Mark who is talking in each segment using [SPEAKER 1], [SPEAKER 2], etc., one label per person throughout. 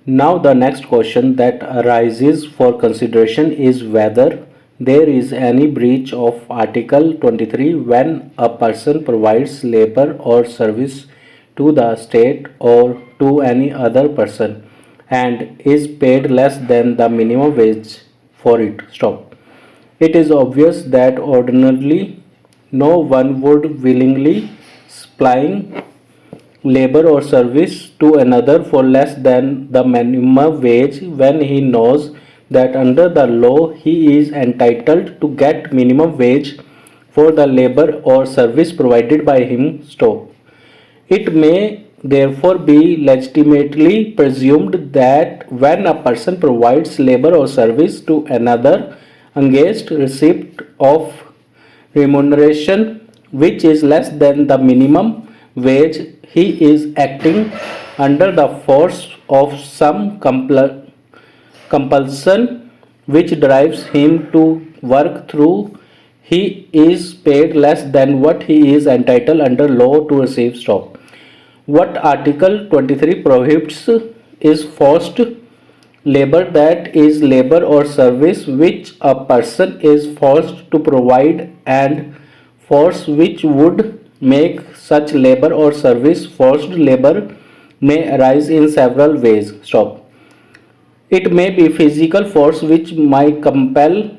[SPEAKER 1] Now the next question that arises for consideration is whether there is any breach of Article 23 when a person provides labor or service to the state or to any other person and is paid less than the minimum wage for it. Stop. It is obvious that ordinarily no one would willingly supplying labor or service to another for less than the minimum wage when he knows that under the law he is entitled to get minimum wage for the labor or service provided by him. Stop. It may therefore be legitimately presumed that when a person provides labor or service to another against receipt of remuneration which is less than the minimum wage, he is acting under the force of some compulsion which drives him to work through he is paid less than what he is entitled under law to receive. Stop. What Article 23 prohibits is forced labor, that is, labor or service which a person is forced to provide, and force which would make such labor or service forced labor may arise in several ways. Stop. It may be physical force which might compel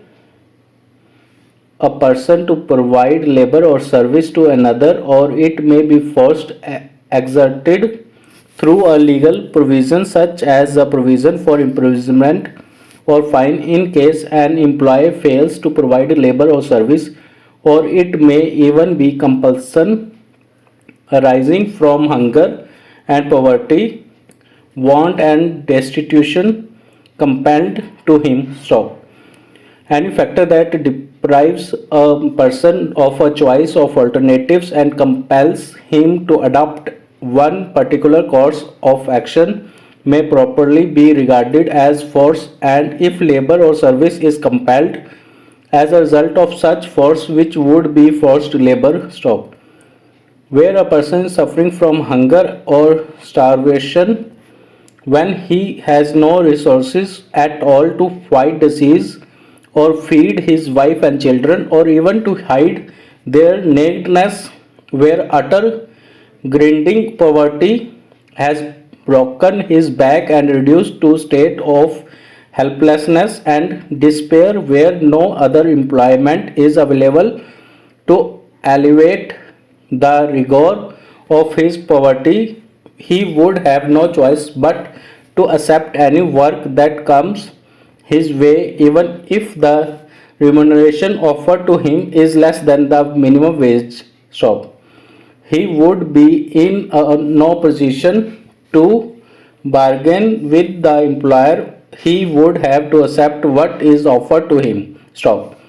[SPEAKER 1] a person to provide labor or service to another, or it may be forced exerted through a legal provision such as a provision for imprisonment or fine in case an employee fails to provide labor or service, or it may even be compulsion arising from hunger and poverty, want and destitution compelled to him. Stop. Any factor that deprives a person of a choice of alternatives and compels him to adopt one particular course of action may properly be regarded as force, and if labor or service is compelled as a result of such force which would be forced labor. Stop. Where a person is suffering from hunger or starvation when he has no resources at all to fight disease or feed his wife and children, or even to hide their nakedness, where utter grinding poverty has broken his back and reduced to state of helplessness and despair, where no other employment is available to alleviate the rigor of his poverty, he would have no choice but to accept any work that comes his way, even if the remuneration offered to him is less than the minimum wage. Stop. He would be in no position to bargain with the employer. He would have to accept what is offered to him. Stop.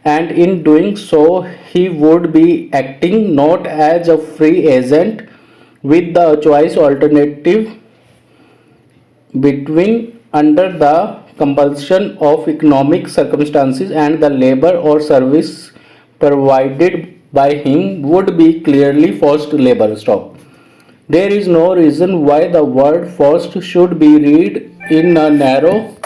[SPEAKER 1] And in doing so, he would be acting not as a free agent with the choice alternative between under the compulsion of economic circumstances and the labor or service provided by him would be clearly forced labor. Stop. There is no reason why the word forced should be read in a narrow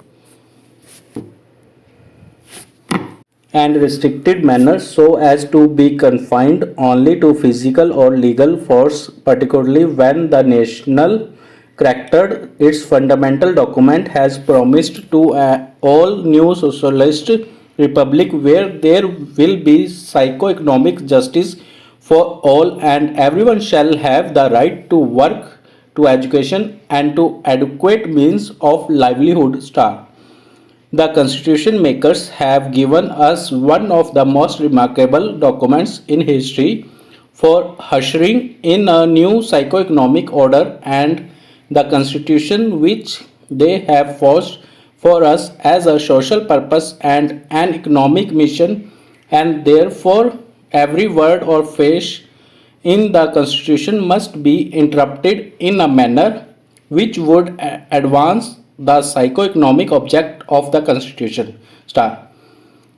[SPEAKER 1] and restricted manner so as to be confined only to physical or legal force, particularly when the national character its fundamental document has promised to all new socialist republic where there will be socio-economic justice for all and everyone shall have the right to work, to education and to adequate means of livelihood. Star. The constitution makers have given us one of the most remarkable documents in history for ushering in a new socio-economic order, and the constitution which they have forged for us as a social purpose and an economic mission, and therefore every word or phrase in the constitution must be interpreted in a manner which would advance the socio-economic object of the constitution. Star.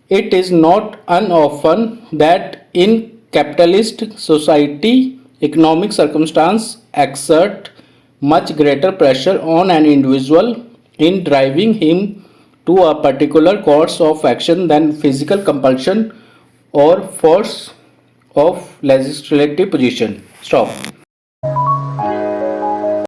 [SPEAKER 1] It is not unoften that in capitalist society economic circumstance exert much greater pressure on an individual in driving him to a particular course of action than physical compulsion or force of legislative position. Stop.